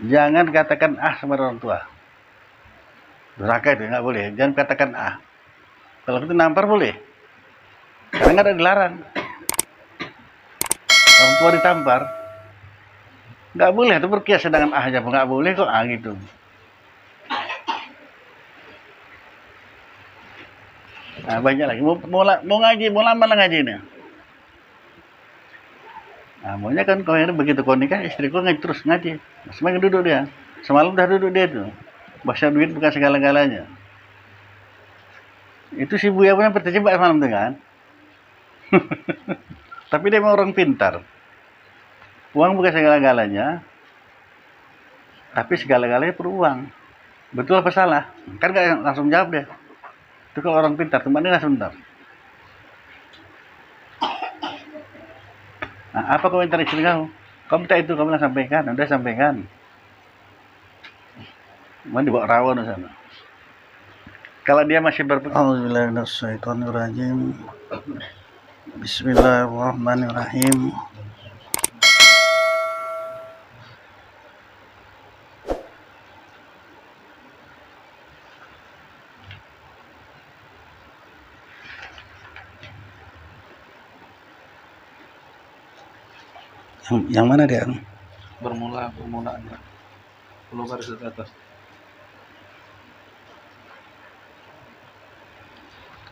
Jangan katakan ah sama orang tua. Durhaka itu nggak boleh. Jangan katakan ah. Kalau itu nampar boleh. Karena nggak ada dilarang. Orang tua ditampar, nggak boleh. Itu berkias dengan ah aja, nggak boleh kok ah gitu. Nah, banyak lagi. Mau ngaji, mau lama lah ngaji ini. Nah, maunya kan kalau ini begitu kau nikah, istriku ngaji terus ngaji. Semakin duduk dia. Semalam udah duduk dia tuh. Bahasa duit bukan segala-galanya. Itu si Buya punya terjebak semalam tuh kan. Tapi dia memang orang pintar. Uang bukan segala-galanya. Tapi segala-galanya perlu uang. Betul apa salah? Kan gak langsung jawab deh. Itu kalau orang pintar, teman dia sebentar. Nah, apa komentar istri kamu? Kamu minta itu, kamu bilang sampaikan. Udah sampaikan. Mana dibawa rawon di sana. Kalau dia masih berpikir, Auzubillahiminasyaitonirrajim. Bismillahirrahmanirrahim. Yang mana dia? Permulaannya. Belum baris ke atas.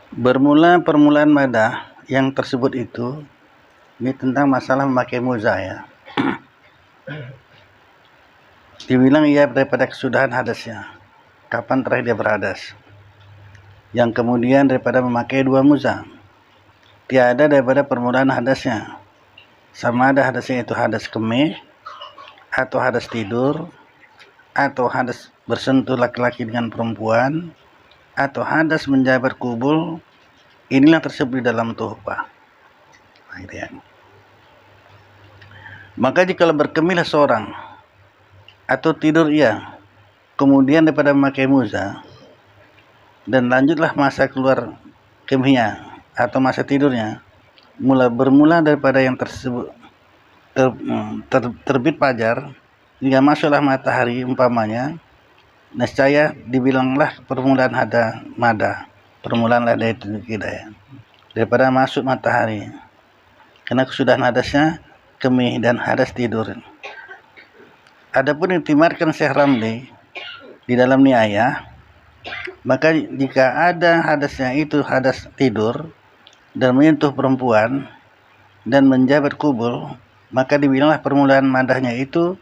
Bermula permulaan madah yang tersebut itu ini tentang masalah memakai muzah ya. Dibilang ia daripada kesudahan hadasnya. Kapan terakhir dia berhadas? Yang kemudian daripada memakai dua muzah. Tiada daripada permulaan hadasnya. Sama ada hadasnya itu hadas kemih, atau hadas tidur, atau hadas bersentuh laki-laki dengan perempuan, atau hadas menjabat kubul. Inilah tersebut di dalam tuhfah. Maka jika berkemihlah seorang atau tidur ia, kemudian daripada memakai muzah, dan lanjutlah masa keluar kemihnya atau masa tidurnya, bermula daripada yang tersebut terbit fajar hingga masuklah matahari umpamanya, nescaya dibilanglah permulaan madah, permulaanlah dari hidayah daripada masuk matahari, karena kesudahan hadasnya kemih dan hadas tidur. Adapun intimarkan Syekh Ramli di dalam niayah, maka jika ada hadasnya itu hadas tidur dan menyentuh perempuan dan menjabat kubul, maka dibilanglah permulaan madahnya itu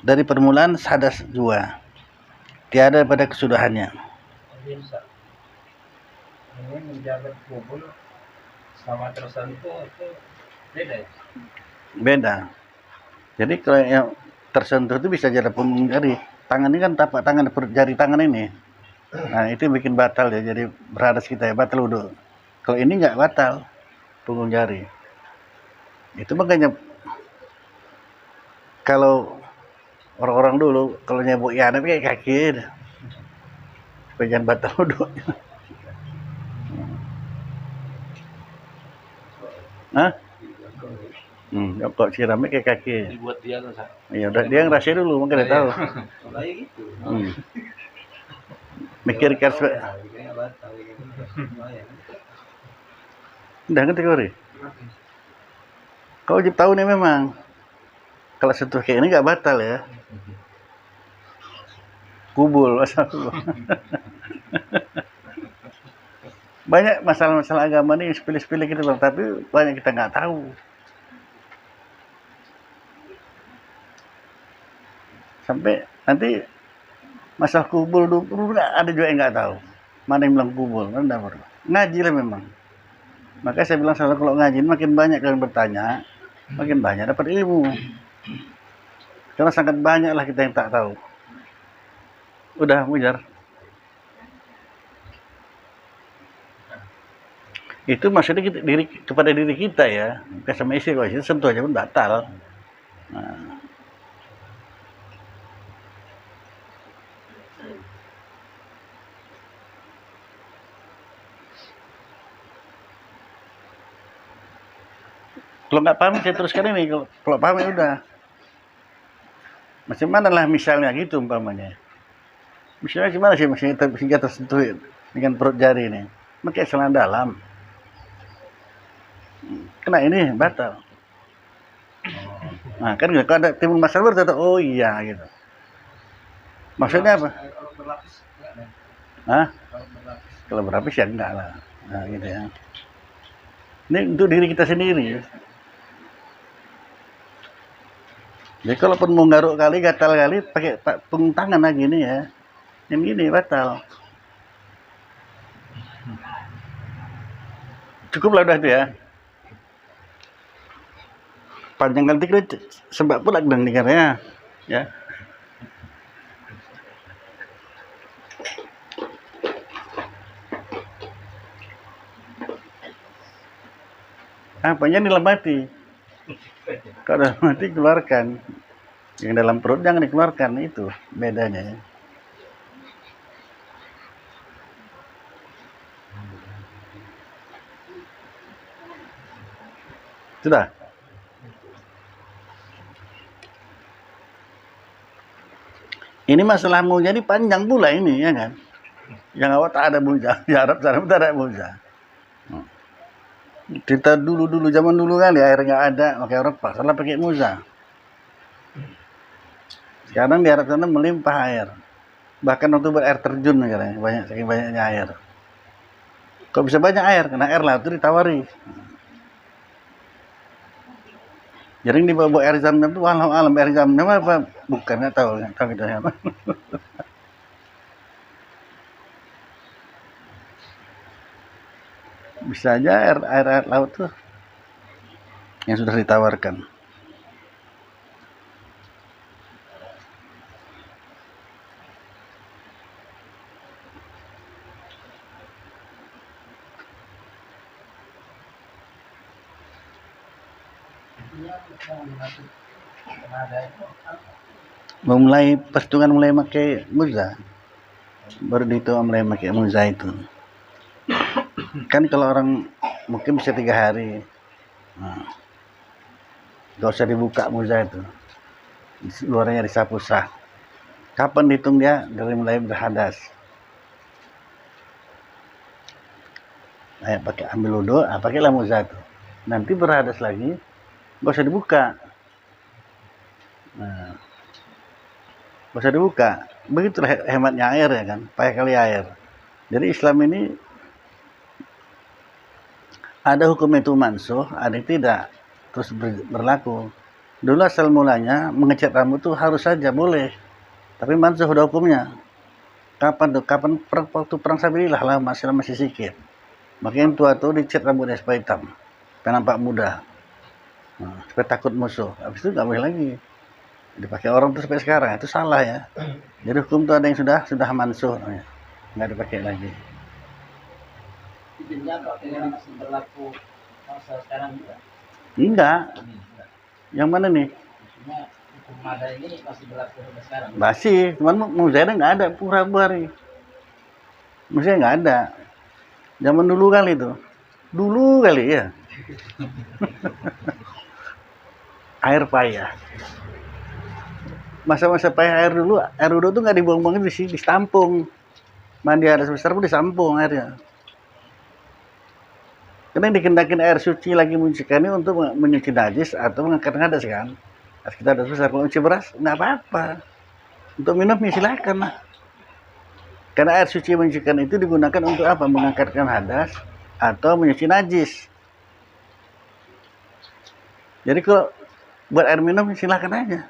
dari permulaan hadas jua, tiada pada kesudahannya. Ini menjabat kubul sama tersentuh itu beda ya? Beda. Jadi kalau yang tersentuh itu bisa jadi punggung jari. Tangan ini kan tapak tangan, jari tangan ini. Nah itu bikin batal ya, jadi berhadas kita ya, batal wudhu. Kalau ini nggak batal, punggung jari. Itu makanya kalau orang-orang dulu kalau nyebut ya tapi kayak kaki supaya jangan batal wudhu. Hah? Kok siramnya kayak kaki. Dibuat dia tuh. Iya, udah dia ngerasain dulu, mungkin dia tahu. Gitu. Mikir kas. Udah ngerti kau, kau wajib tahu nih memang. Kalau sentuh kayak ini nggak batal ya. Kubul, masalah. Banyak masalah-masalah agama nih sepele-sepele gitu bang, tapi banyak kita nggak tahu. Sampai nanti masalah kubul dulu ada juga yang nggak tahu. Mana yang bilang kubul, mana baru. Ngaji lah memang. Maka saya bilang selalu kalau ngaji makin banyak kalian bertanya, makin banyak dapat ilmu. Karena sangat banyak lah kita yang tak tahu. Udah Mujar. Itu maksudnya kepada diri kita ya, bukan sama istri. Kalau istri sentuh aja pun batal. Nah. Kalau nggak paham saya teruskan ini, kalau paham ya udah. Macam mana lah misalnya gitu umpamanya. Misalnya gimana sih sehingga tersentuh dengan perut jari ini? Pakai celana dalam. Kena ini batal. Nah kan kalau ada timbul masalah baru tahu, oh iya gitu. Maksudnya apa? Kalau berlapis enggak nih. Hah? Kalau berlapis. Kalau berlapis ya enggak lah. Nah gitu ya. Ini untuk diri kita sendiri ya. Jadi kalaupun mau garuk kali, gatal kali, pakai punggung tangan lagi nih ya. Yang gini batal. Cukup lah udah itu ya. Panjang kali dikit sebab pula dan dengarnya ya. Apanya dalam hati? Kalau dalam hati keluarkan. Yang dalam perut jangan dikeluarkan, itu bedanya ya. Sudah? Ini masalah mau jadi panjang pula ini ya kan. Yang awal tak ada muja, ya Arab sana tak ada muja. Kita dulu zaman dulu kan ya, air nggak ada, pakai orang salah pakai muza. Sekarang di Arab sana melimpah air. Bahkan waktu berair terjun katanya, saking banyaknya air. Kok bisa banyak air? Karena air laut itu ditawari. Jadi dibawa air zam-zam itu walau alam air zam-zam apa? Bukan, nggak tahu gitu ya. Bisa aja air laut tuh yang sudah ditawarkan. Memulai perhitungan mulai pakai muza, baru itu mulai pakai muza itu. Kan kalau orang mungkin bisa 3 hari, gak usah dibuka muza itu, luarnya disapu sah. Kapan dihitung dia dari mulai berhadas? Pakai ambil wudu, pakailah muza itu. Nanti berhadas lagi, gak usah dibuka. Nah, gak usah dibuka. Begitulah hematnya air ya kan, pakai kali air. Jadi Islam ini ada hukum itu mansuh, ada yang tidak terus berlaku. Dulu asal mulanya mengecat rambut tuh harus saja boleh, tapi mansuh udah hukumnya. Kapan tuh? Kapan waktu perang Sabilillah lah, masih sikit. Makanya tua tuh dicat rambutnya supaya hitam, supaya nampak muda, supaya takut musuh. Habis itu nggak boleh lagi dipakai orang tuh sampai sekarang. Itu salah ya. Jadi hukum tuh ada yang sudah mansuh, nggak dipakai lagi. Masih berlaku masa sekarang juga? Enggak. Yang mana nih? Maksudnya hukum ada ini masih berlaku sampai sekarang? Masih, cuman muzairah nggak ada pura-pura. Muzairah nggak ada. Zaman dulu kali itu. Dulu kali ya. Air payah. Masa-masa payah air dulu, air wudhu tuh nggak dibuang-buang di sini, ditampung. Mandi ada sebesar pun disampung airnya. Karena dikenakin air suci lagi menyucikan ini untuk menyuci najis atau mengangkat hadas kan. Harus kita ada besar. Kalau cuci beras nggak apa-apa. Untuk minum ya silakan lah. Karena air suci menyucikan itu digunakan untuk apa? Mengangkatkan hadas atau menyuci najis. Jadi kalau buat air minum silakan aja.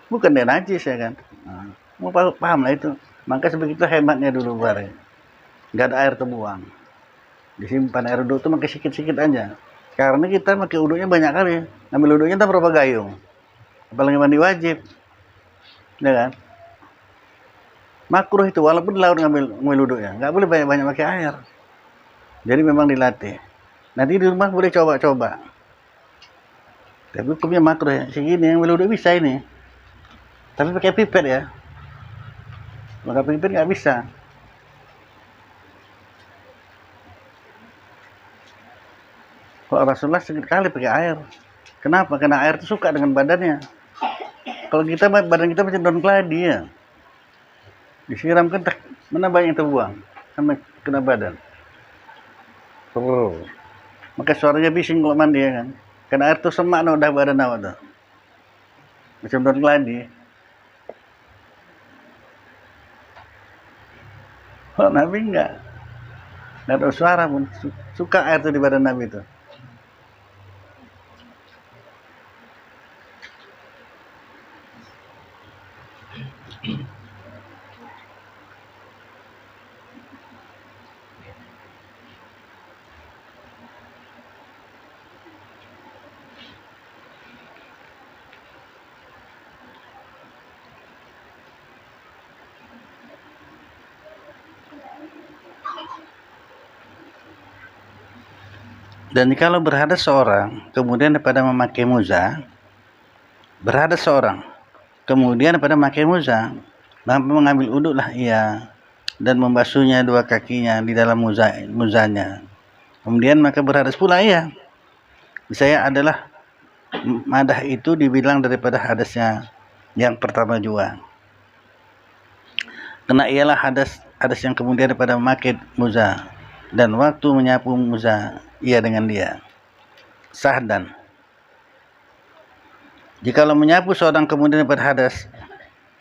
Bukan dia najis ya kan. Nah, mau paham lah itu. Maka sebegitu hematnya dulu bareng. Nggak ada air terbuang. Disimpan air wudhu itu pakai sikit-sikit aja. Karena kita pakai wudhunya banyak kali. Ngambil wudhunya entah berapa gayung. Apalagi mandi wajib. Ya kan? Makruh itu walaupun di laut ngambil wudhunya. Nggak boleh banyak-banyak pakai air. Jadi memang dilatih. Nanti di rumah boleh coba-coba. Tapi hukumnya makruh ya. Segini yang wudhu bisa ini. Tapi pakai pipet ya. Pakai pipet nggak bisa. Kalau Rasulullah sekali pakai air. Kenapa? Karena air itu suka dengan badannya. Kalau kita badan kita macam daun keladi ya. Disiramkan mana banyak yang terbuang sama kena badan. Maka suaranya bising kalau mandi ya kan. Karena air tuh semak udah badan awak tuh. Macam daun keladi. Kalau Nabi enggak ada suara pun, suka air tuh di badan Nabi itu. Dan kalau berhadas seorang, kemudian daripada memakai muza, berhadas seorang, kemudian daripada memakai muza, mampu mengambil uduklah ia dan membasuhnya dua kakinya di dalam muzanya. Kemudian maka berhadas pula ia. Misalnya adalah madah itu dibilang daripada hadasnya yang pertama juga. Karena ialah hadas yang kemudian daripada memakai muza dan waktu menyapu muza ia dengan dia. Sahdan. Jikalau menyapu seorang kemudian berhadas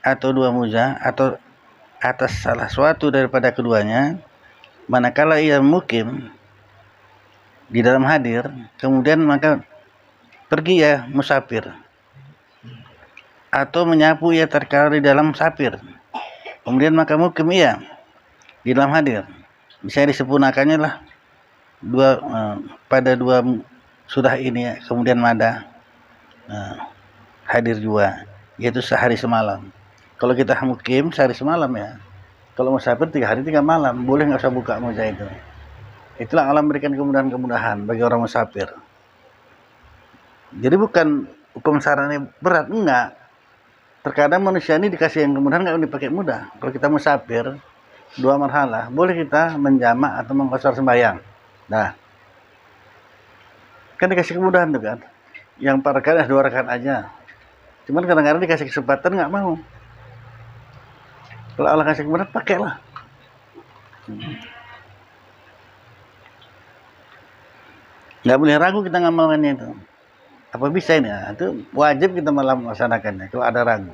atau dua muza atau atas salah suatu daripada keduanya, manakala ia mukim di dalam hadir, kemudian maka pergi ya musafir atau menyapu ia terkala di dalam safir, kemudian maka mukim ia di dalam hadir, bisa disempurnakannya lah pada dua surah ini ya, kemudian mada hadir juga, yaitu sehari semalam. Kalau kita mukim sehari semalam ya, kalau musafir 3 hari 3 malam, boleh nggak usah buka muza itu. Itulah Allah memberikan kemudahan-kemudahan bagi orang musafir. Jadi bukan hukum sarannya berat, enggak. Terkadang manusia ini dikasih yang kemudahan nggak dipakai mudah. Kalau kita musafir 2 marhalah, boleh kita menjamak atau mengqasar sembahyang. Nah, kan dikasih kemudahan tuh kan. Yang 4 rakaat 2 rakaat aja. Cuman kadang-kadang dikasih kesempatan nggak mau. Kalau Allah kasih kemudahan, pakailah. Nggak boleh ragu kita ngamalkannya itu. Apa bisa ini? Nah, itu wajib kita malah melaksanakannya kalau ada ragu.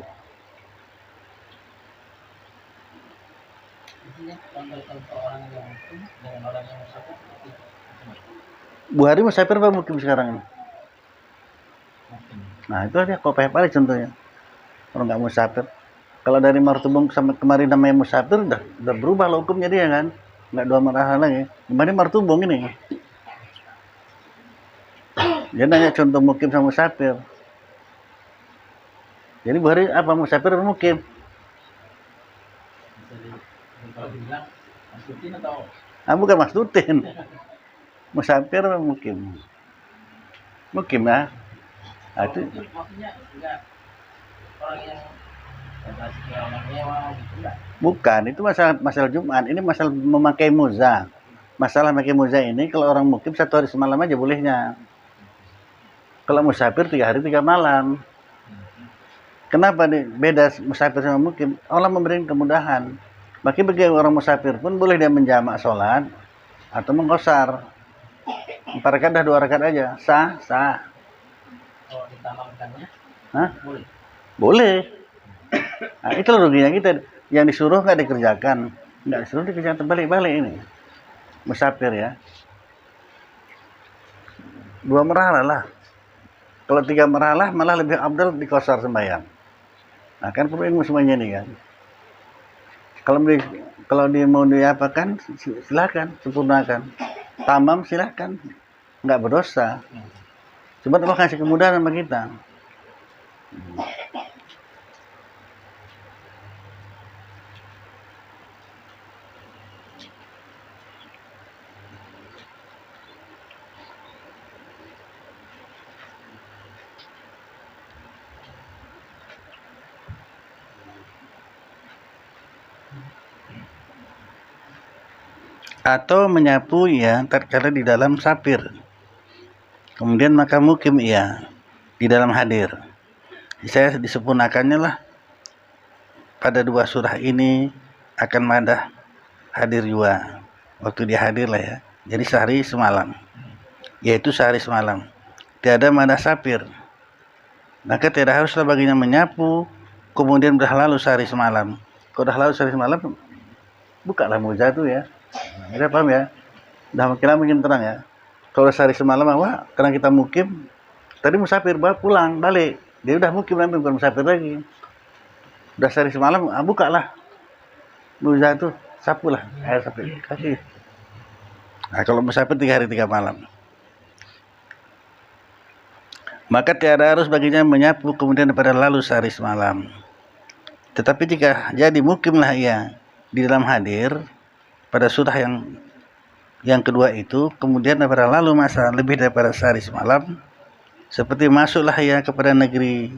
Bu Hari musafir apa mukim sekarang ini? Nah itu aja Kopeh Pali contohnya. Orang nggak musafir. Kalau dari Martubung sampai kemarin namanya musafir udah berubah loh hukumnya dia kan. Nggak 2 marah lagi. Kemarin Martubung ini. Dia nanya contoh mukim sama musafir. Jadi Bu Hari apa musafir atau mukim? Bukan Masdutin. Musafir atau mukim? Mukim ya. Nah, itu maksudnya enggak orang yang bukan, itu masalah Jumat. Ini masalah memakai muza. Masalah memakai muza ini kalau orang mukim 1 hari semalam aja bolehnya. Kalau musafir 3 hari 3 malam. Kenapa nih beda musafir sama mukim? Allah memberikan kemudahan. Bagi orang musafir pun boleh dia menjamak sholat atau mengqasar. 4 rakaat dah 2 rakaat aja. Sah. kalau ditambahkannya boleh. Boleh. Nah, itu ruginya kita. Yang disuruh nggak dikerjakan. Nggak disuruh dikerjakan terbalik-balik ini. Musafir ya. 2 marhalah lah. Kalau 3 marhalah malah lebih abdal di qasar sembahyang. Nah kan perlu ilmu semuanya ini kan. Kalau dia mau diapakan silakan, sempurnakan. Tamam silakan. Nggak berdosa. Cuma Allah kasih kemudahan sama kita. Atau menyapu ya tatkala di dalam safir. Kemudian maka mukim ia di dalam hadir. Saya disempurnakannya lah pada 2 surah ini akan madah hadir juga. Waktu dia hadir lah ya. Jadi sehari semalam. Yaitu sehari semalam. Tiada madah sapir. Maka tidak haruslah baginya menyapu, kemudian berlalu sehari semalam. Kalau dah lalu sehari semalam, bukalah moja itu ya. Kita paham ya? Dah makin terang ya. Kalau sehari semalam awak, karena kita mukim, tadi musafir pulang balik, dia udah mukim nanti bukan musafir lagi. Udah sehari semalam, bukalah moja itu, sapulah air sapu kasih. Nah, kalau musafir 3 hari 3 malam. Maka tiada harus baginya menyapu kemudian daripada lalu sehari semalam. Tetapi jika jadi mukimlah ia di dalam hadir pada surah yang kedua itu, kemudian daripada lalu masa lebih daripada sehari semalam, seperti masuklah ia kepada negeri,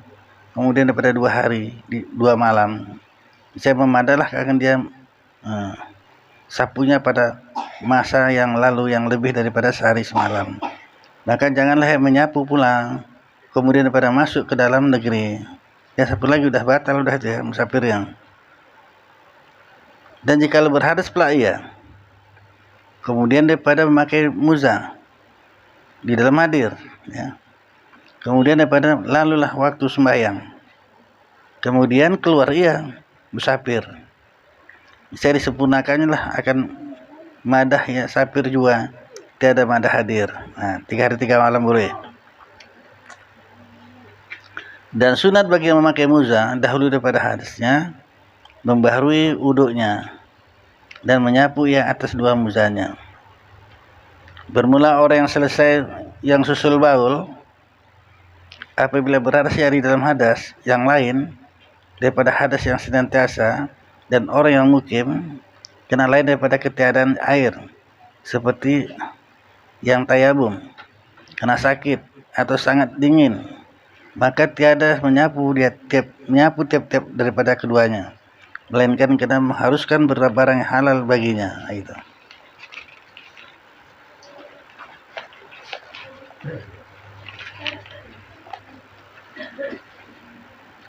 kemudian daripada 2 hari 2 malam, saya memadalah akan dia sapunya pada masa yang lalu yang lebih daripada sehari semalam. Maka janganlah ia menyapu pulang kemudian daripada masuk ke dalam negeri. Ya sapu lagi udah batal udah itu ya musafir yang. Dan jika berhadas pula ia, kemudian daripada memakai muza di dalam hadir, ya. Kemudian daripada lalulah waktu sembahyang, kemudian keluar ia musafir, bisa disempurnakannya lah akan madah ya sapir juga, tiada madah hadir. Nah, 3 hari 3 malam boleh. Dan sunat bagi yang memakai muza dahulu daripada hadasnya, membaharui wuduknya dan menyapu ia atas 2 muzanya. Bermula orang yang selesai yang susul baul, apabila berhadas di dalam hadas yang lain daripada hadas yang senantiasa, dan orang yang mukim kena lain daripada ketiadaan air, seperti yang tayabum, kena sakit atau sangat dingin, maka tiada menyapu tiap-tiap daripada keduanya, melainkan kena mengharuskan barang yang halal baginya. Itu.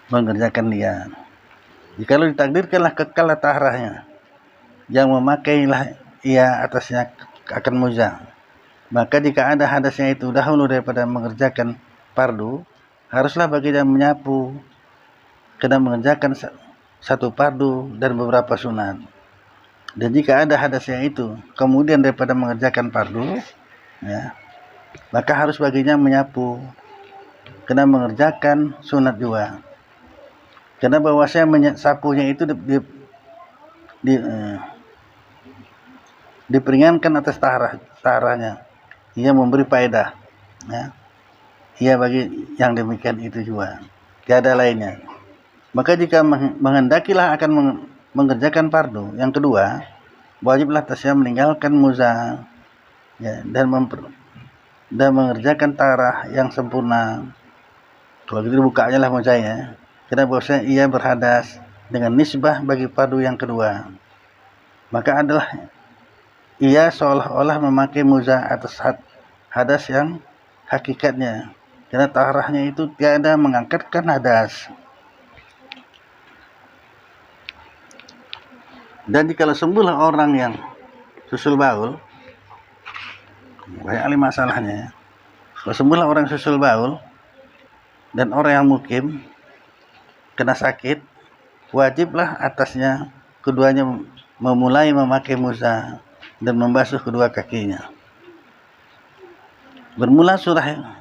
Mengerjakan dia. Jikalau ditakdirkanlah kekal tahrahnya, yang memakailah ia atasnya akan muza, maka jika ada hadasnya itu dahulu daripada mengerjakan fardu, haruslah baginya menyapu, kena mengerjakan 1 fardu dan beberapa sunat. Dan jika ada hadasnya itu kemudian daripada mengerjakan fardu, ya, maka harus baginya menyapu, kena mengerjakan sunat juga. Karena bahwasanya sapunya itu diperingankan atas taharahnya, ia memberi faedah, ya. Ia bagi yang demikian itu juga, tiada lainnya. Maka jika menghendakilah akan mengerjakan fardu yang kedua, wajiblah atasnya meninggalkan muza, ya, dan mengerjakan tarah yang sempurna. Kalau gitu bukanya lah muzanya, karena bahwasanya ia berhadas dengan nisbah bagi fardu yang kedua, maka adalah ia seolah-olah memakai muza atas hadas yang hakikatnya, karena taharahnya itu tiada mengangkatkan hadas. Dan jika sembuhlah orang yang susul baul, banyak kali masalahnya. Kalau sembuhlah orang susul baul dan orang yang mukim kena sakit, wajiblah atasnya keduanya memulai memakai muza dan membasuh kedua kakinya. Bermula surah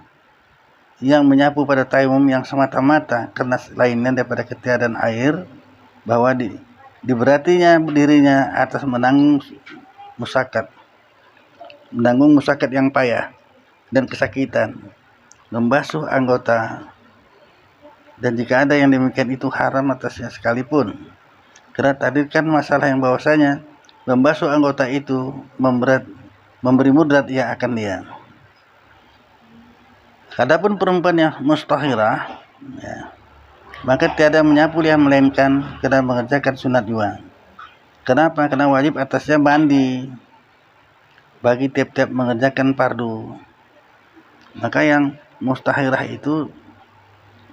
yang menyapu pada tayamum yang semata-mata karena lainnya daripada ketiadaan air, bahwa diberatinya dirinya atas menanggung musakat yang payah dan kesakitan, membasuh anggota. Dan jika ada yang demikian itu haram atasnya sekalipun, karena tadikan masalah yang bahwasanya membasuh anggota itu memberi mudrat ia akan dia. Adapun perempuan yang mustahirah, ya, maka tiada menyapu dia melainkan kena mengerjakan sunat juga. Kenapa? Karena wajib atasnya mandi bagi tiap-tiap mengerjakan fardu. Maka yang mustahirah itu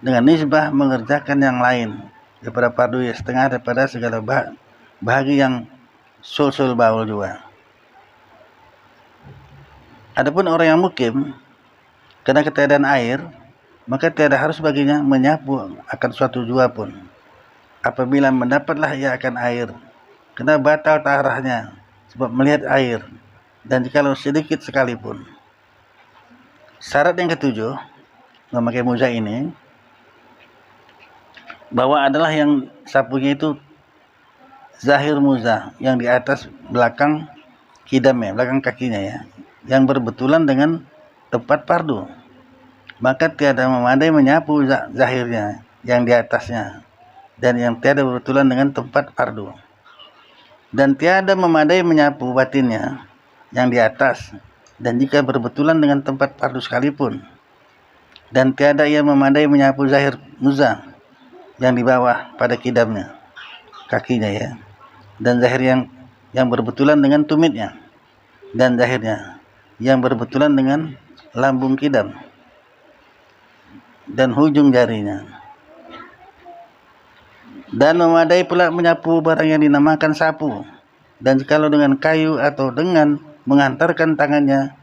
dengan nisbah mengerjakan yang lain daripada fardu ya setengah daripada segala bahagi yang sul baul juga. Adapun orang yang mukim karena ketiadaan air, maka tiada harus baginya menyapu akan suatu jua pun. Apabila mendapatlah ia akan air, kena batal taharahnya sebab melihat air, dan jikalau sedikit sekalipun. Syarat yang ketujuh memakai muza ini, bahwa adalah yang sapunya itu zahir muza, yang di atas belakang kidamnya, belakang kakinya ya, yang berbetulan dengan tempat fardu. Maka tiada memadai menyapu zahirnya yang di atasnya, dan yang tiada berbetulan dengan tempat fardu. Dan tiada memadai menyapu batinnya yang di atas, dan jika berbetulan dengan tempat fardu sekalipun. Dan tiada ia memadai menyapu zahir muza yang di bawah pada kidamnya, kakinya ya, dan zahir yang berbetulan dengan tumitnya, dan zahirnya yang berbetulan dengan lambung kidam dan hujung jarinya. Dan memadai pula menyapu barang yang dinamakan sapu, dan jikalau dengan kayu atau dengan menghantarkan tangannya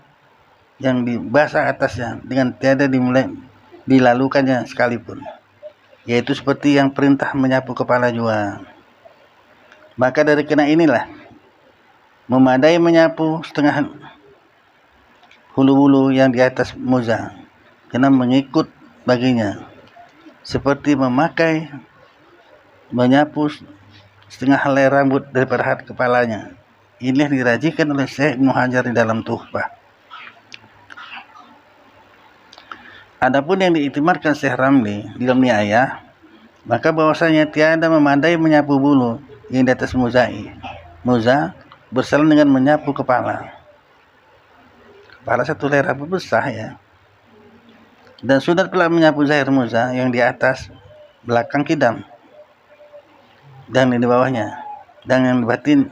yang dibasah atasnya dengan tiada dilalukannya sekalipun, yaitu seperti yang perintah menyapu kepala juga. Maka dari kena inilah memadai menyapu setengah hulu-hulu yang di atas muza, kena mengikut baginya, seperti memakai menyapu setengah helai rambut daripada hat kepalanya. Inilah dirajikan oleh Syekh Ibnu Hajar di dalam Tuhfah. Adapun yang diiktimarkan Syekh Ramli di dalam Ni'ayah, maka bahwasanya tiada memadai menyapu bulu yang di atas muza bersalah dengan menyapu kepala satu helai rambut besar ya. Dan sunat pula menyapu zahir muza yang di atas belakang kidam dan di bawahnya, dan yang batin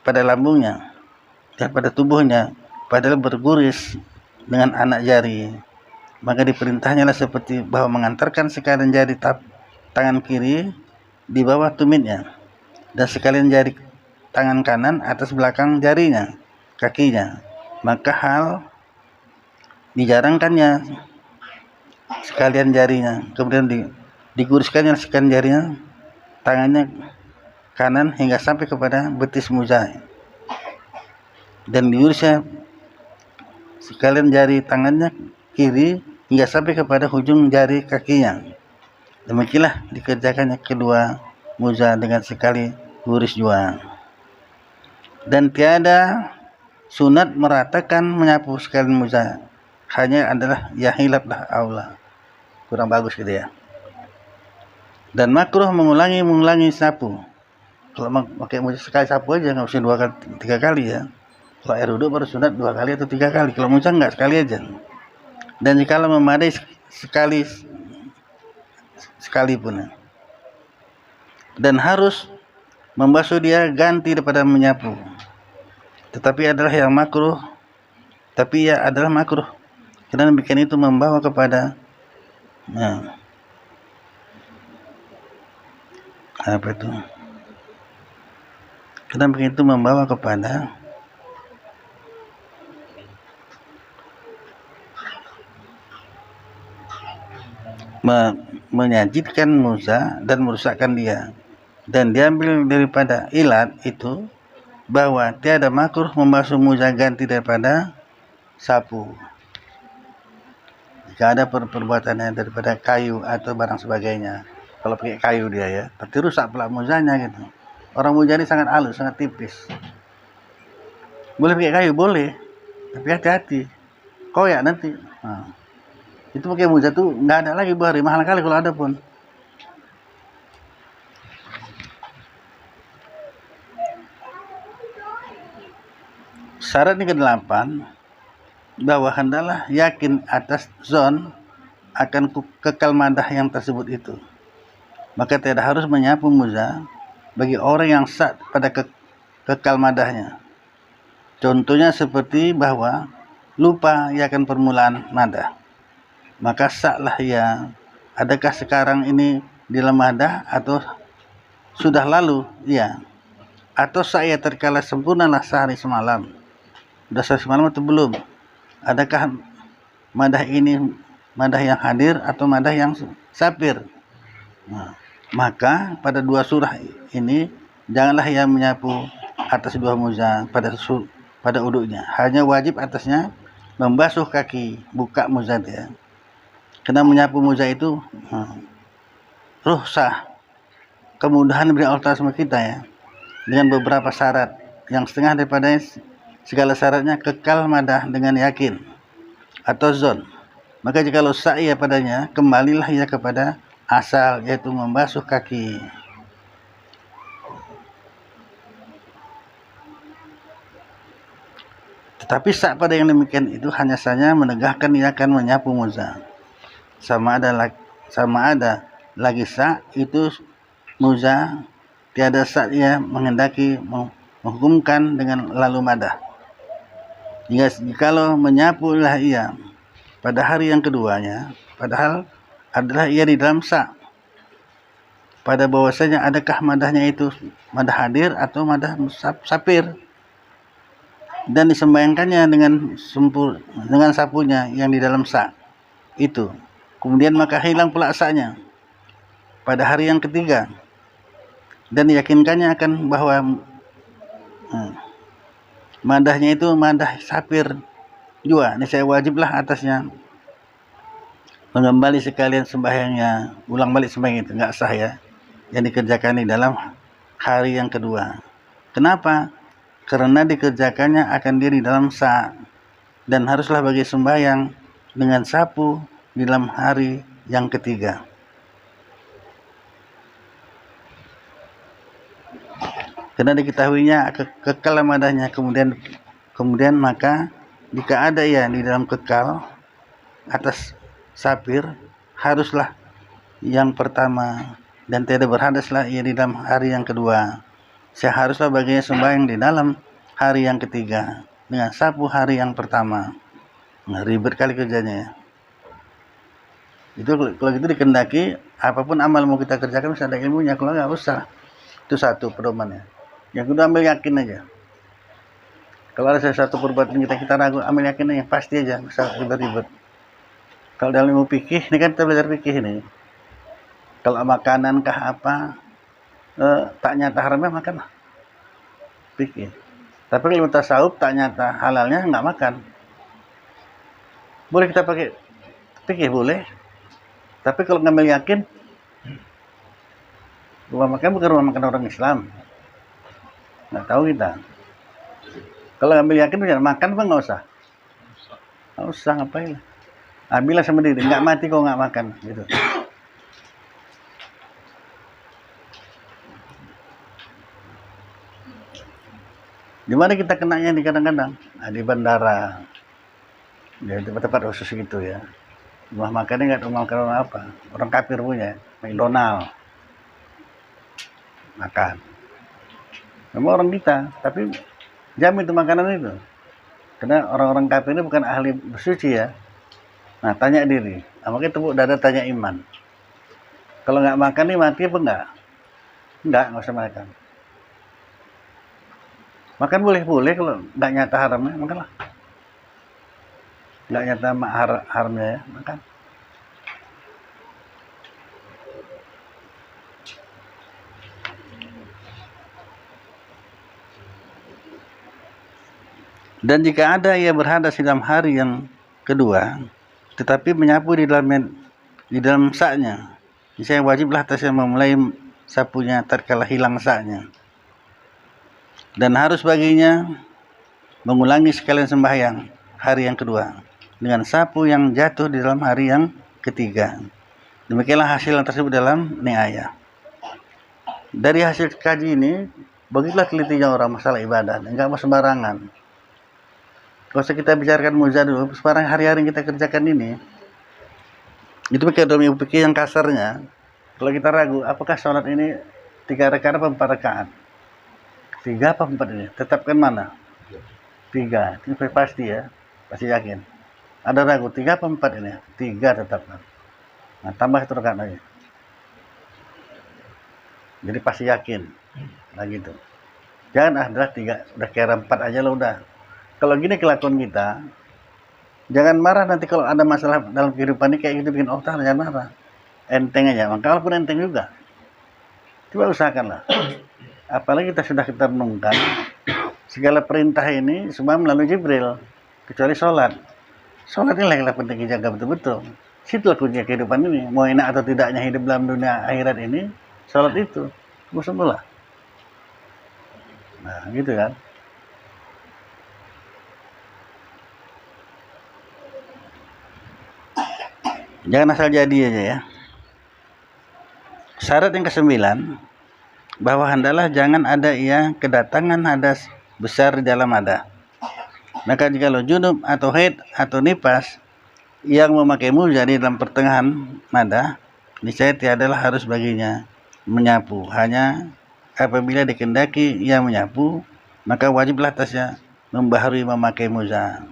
pada lambungnya dan pada tubuhnya, padahal berguris dengan anak jari. Maka diperintahnya lah seperti bahwa mengantarkan sekalian jari tangan kiri di bawah tumitnya, dan sekalian jari tangan kanan atas belakang jarinya, kakinya. Maka hal dijarangkannya sekalian jarinya, kemudian diguriskannya sekalian jarinya, tangannya kanan hingga sampai kepada betis muza, dan diurusnya sekalian jari tangannya kiri hingga sampai kepada hujung jari kakinya. Demikianlah dikerjakannya kedua muza dengan sekali guris jua. Dan tiada sunat meratakan menyapu sekalian muza, hanya adalah ya hilaflah aula, kurang bagus gitu ya. Dan makruh mengulangi sapu. Kalau pakai muza sekali sapu aja, nggak usah 2 kali 3 kali ya. Kalau air wudhu baru sunat 2 kali atau 3 kali. Kalau muza enggak, sekali aja. Dan jika memadai sekalipun ya. Dan harus membasuh dia ganti daripada menyapu. Tetapi adalah yang makruh. Tapi ya adalah makruh, karena demikian itu membawa kepada apa itu? Karena begitu membawa kepada menyajidkan muza dan merusakkan dia. Dan diambil daripada ilat itu bahwa tiada makruh membasuh muza ganti daripada sapu jika ada perbuatannya daripada kayu atau barang sebagainya. Kalau pakai kayu dia ya, berarti rusak pula muzanya gitu. Orang muza ini sangat halus, sangat tipis. Boleh pakai kayu, boleh, tapi hati-hati, koyak nanti. Itu pakai muza tuh nggak ada lagi bahari, mahal kali kalau ada pun. Syarat yang ke-8, bahwa hendaklah yakin atas zon akan kekal madah yang tersebut itu. Maka tidak harus menyapu muza bagi orang yang sah pada kekal madahnya. Contohnya seperti bahwa lupa ia akan permulaan madah, maka sahlah ia adakah sekarang ini di dalam madah atau sudah lalu? Iya. Atau saya terkala sempurnalah sehari semalam? Sudah sehari semalam atau belum? Adakah madah ini madah yang hadir atau madah yang sapir? Nah, maka pada dua surah ini janganlah ia menyapu atas dua muza pada uduknya. Hanya wajib atasnya membasuh kaki, buka muzat ya. Karena menyapu muza itu rukhsah, kemudahan dari Allah Ta'ala sama kita ya, dengan beberapa syarat yang setengah daripada segala syaratnya kekal madah dengan yakin atau zon. Maka jikalau sa'i padanya, kembalilah ia kepada asal, yaitu membasuh kaki. Tetapi sak pada yang demikian itu hanya saja menegakkan ia akan menyapu muza. Sama ada lagi sak itu muza, tiada sak ia menghendaki menghukumkan dengan lalu madah. Jikalau menyapulah ia pada hari yang keduanya, padahal adalah ia di dalam sak, pada bahwasanya adakah madahnya itu madah hadir atau madah sapir, dan disembayangkannya dengan sapunya yang di dalam sak itu, kemudian maka hilang pula saknya pada hari yang ketiga, dan diyakinkannya akan bahwa madahnya itu madah sapir juga, niscaya wajiblah atasnya mengembali sekalian sembahyangnya, ulang balik sembahyang itu, enggak sah ya, yang dikerjakan di dalam hari yang kedua. Kenapa? Karena dikerjakannya akan diri dalam sak, dan haruslah bagi sembahyang dengan sapu di dalam hari yang ketiga. Karena diketahuinya kekal madahnya, kemudian maka jika ada ya di dalam kekal atas sapir, haruslah yang pertama, dan tidak berhadaslah ia di dalam hari yang kedua. Seharuslah baginya sembahyang di dalam hari yang ketiga dengan sapu hari yang pertama. Nah, ribet kali kerjanya ya. Itu kalau gitu dikendaki apapun amal mau kita kerjakan harus ada ilmunya, kalau nggak usah. Itu satu pedomannya. Yang kedua, ambil yakin aja. Kalau ada sesuatu perbuatan kita ragu, ambil yakin aja, pasti aja, bisa ribet-ribet. Kalau dalam ilmu fikih, ini kan kita belajar fikih ini. Kalau makanan kah apa, tak nyata haramnya makanlah. Fikih. Tapi kalau ilmu tasawuf tak nyata halalnya nggak makan. Boleh kita pakai fikih, boleh. Tapi kalau ngambil yakin, rumah makan bukan rumah makan orang Islam. Nggak tahu kita. Kalau ngambil yakin, jangan makan apa nggak usah? Nggak usah, ngapain? Ambillah sama diri, nggak mati kok nggak makan, gitu. Di mana kita kenanya di kadang-kadang? Nah, di bandara, di tempat-tempat khusus gitu ya. Rumah makannya nggak rumah makan orang apa? Orang kafir punya, McDonald. Makan. Memang orang kita, tapi jamin itu makanan itu. Karena orang-orang kafir ini bukan ahli bersuci ya. Nah, tanya diri. Nah, makanya tepuk dada tanya iman. Kalau nggak makan nih mati apa enggak? Enggak usah makan. Makan boleh-boleh kalau nggak nyata haramnya, makanlah. Nggak nyata haramnya ya, makan. Dan jika ada ia berhadas di dalam hari yang kedua, tetapi menyapu di dalam saknya, misalnya wajiblah atasnya memulai sapunya tatkala hilang saknya, dan harus baginya mengulangi sekalian sembahyang hari yang kedua dengan sapu yang jatuh di dalam hari yang ketiga. Demikianlah hasil yang tersebut dalam ni'ayah. Dari hasil kaji ini, begitulah telitinya orang masalah ibadah, enggak mau sembarangan. Kalau kita bicarakan muzah dulu, sekarang hari-hari kita kerjakan ini, itu pakai dalam ilmu fikih yang kasarnya. Kalau kita ragu, apakah sholat ini 3 rakaat apa 4 rakaat? 3 apa 4 ini? Tetapkan mana? 3. Ini pasti ya, pasti yakin. Ada ragu, 3 apa 4 ini? 3 tetapkan. Nah, tambah 1 rakaat lagi. Jadi pasti yakin. Nah gitu. Jangan adalah 3, udah kira 4 aja lo udah. Kalau gini kelakuan kita, jangan marah nanti kalau ada masalah dalam kehidupan ini kayak gitu bikin otak, jangan marah. Enteng aja, maka walaupun enteng juga. Coba usahakanlah. Apalagi kita renungkan, segala perintah ini semua melalui Jibril, kecuali sholat. Sholat ini yang penting dijaga betul-betul. Situlah kunci kehidupan ini. Mau enak atau tidaknya hidup dalam dunia akhirat ini, sholat itu semula. Nah, gitu kan. Jangan asal jadi aja ya. Syarat yang ke-9, bahwa hendaklah jangan ada yang kedatangan hadas besar di dalam hadas. Maka jika lo junub atau haid atau nifas yang memakai muzah di dalam pertengahan hadas, niscaya tiadalah harus baginya menyapu. Hanya apabila dikehendaki ia menyapu, maka wajiblah atasnya membaharui memakai muzah.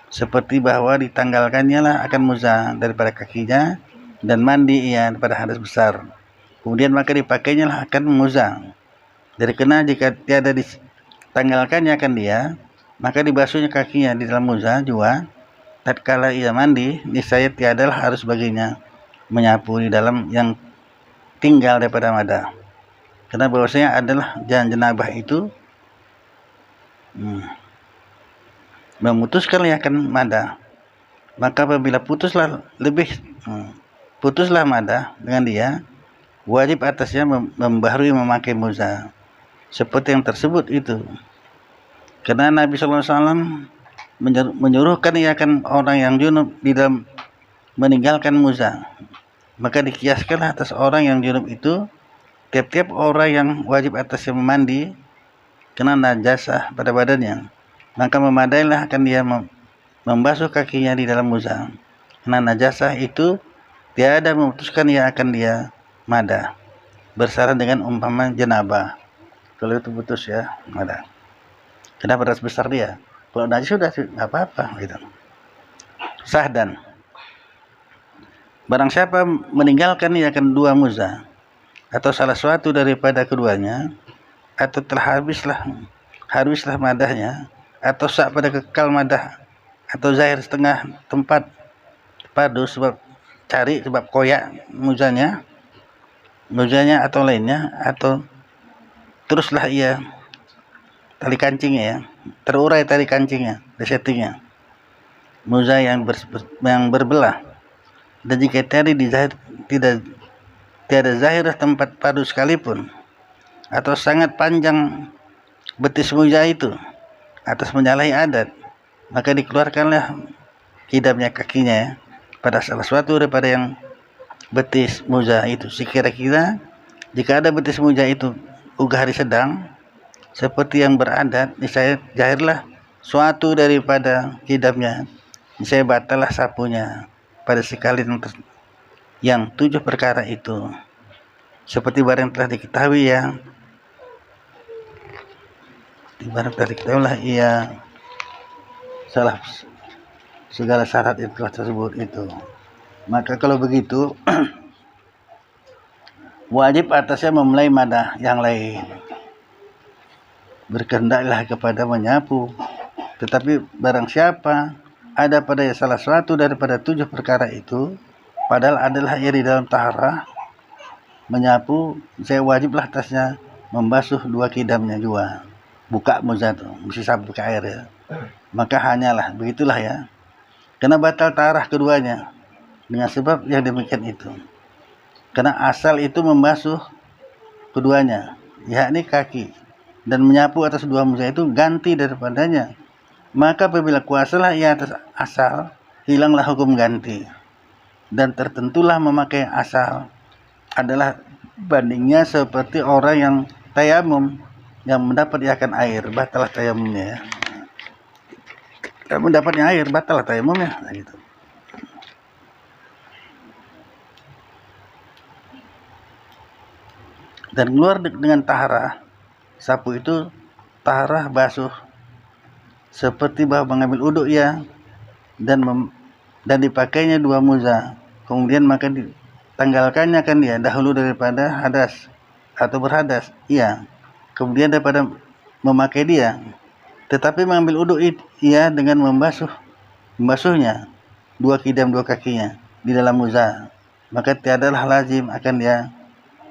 Seperti bahwa ditanggalkannya lah akan muzah daripada kakinya dan mandi ia daripada hadas besar. Kemudian maka dipakainya lah akan muzah. Dari kena jika tiada ditanggalkannya akan dia, maka dibasuhnya kakinya di dalam muzah juga. Tatkala ia mandi, niscaya tiadalah harus baginya menyapu di dalam yang tinggal daripada mada. Karena bahwasanya adalah janabah itu memutuskan akan mada. Maka apabila putuslah mada dengan dia, wajib atasnya membaharui memakai muzah seperti yang tersebut itu. Karena Nabi SAW menyuruhkan akan orang yang junub di dalam meninggalkan muzah. Maka dikiaskanlah atas orang yang junub itu, tiap-tiap orang yang wajib atasnya memandi kena najasah pada badannya, maka memadailah akan dia membasuh kakinya di dalam muzah. Karena najasah itu tiada memutuskan ia akan dia mada, bersara dengan umpama janabah. Kalau itu putus ya mada. Kenapa beras besar dia? Kalau najis sudah nggak apa-apa gitu. Sahdan. Barang siapa meninggalkan ia akan 2 muzah atau salah suatu daripada keduanya, atau telah habislah madahnya, atau sak pada kekal madah, atau zahir setengah tempat padu sebab koyak muzahnya atau lainnya, atau teruslah ia tali kancingnya ya, terurai tali kancingnya, resettingnya, muzah yang berbelah, dan jika tiada zahir tempat padu sekalipun, atau sangat panjang betis muzah itu atas menyalahi adat, maka dikeluarkanlah kidamnya kakinya ya, pada salah suatu daripada yang betis muzah itu. Sekira-kira jika ada betis muzah itu uga hari sedang seperti yang beradat, niscaya zahirlah suatu daripada kidamnya, niscaya batallah sapunya pada sekali yang 7 perkara itu, seperti barang telah diketahui ya. Barang telah diketahui lah ia salah segala syarat itu tersebut itu. Maka kalau begitu wajib atasnya memulai madah yang lain, berkehendaklah kepada menyapu. Tetapi barang siapa ada pada salah suatu daripada 7 perkara itu, padahal adalah ia di dalam taharah menyapu, saya wajiblah atasnya membasuh 2 kidamnya juga. Buka muzah itu mesti sapu ke air ya. Maka hanyalah begitulah ya, karena batal taharah keduanya dengan sebab yang demikian itu. Karena asal itu membasuh keduanya, yakni kaki, dan menyapu atas 2 muzah itu ganti daripadanya. Maka apabila kuasalah ia atas asal, hilanglah hukum ganti, dan tertentulah memakai asal adalah bandingnya seperti orang yang tayamum yang mendapat akan air, batalah tayamumnya ya. Kalau mendapatnya air, batalah tayamumnya gitu. Dan keluar dengan taharah, sapu itu taharah basuh seperti bahwa mengambil uduk ya, dan dipakainya 2 muzah kemudian maka ditanggalkannya kan dia dahulu daripada hadas atau berhadas, iya, kemudian daripada memakai dia, tetapi mengambil uduk ia dengan membasuhnya dua kidam dua kakinya di dalam muza, maka tiadalah lazim akan dia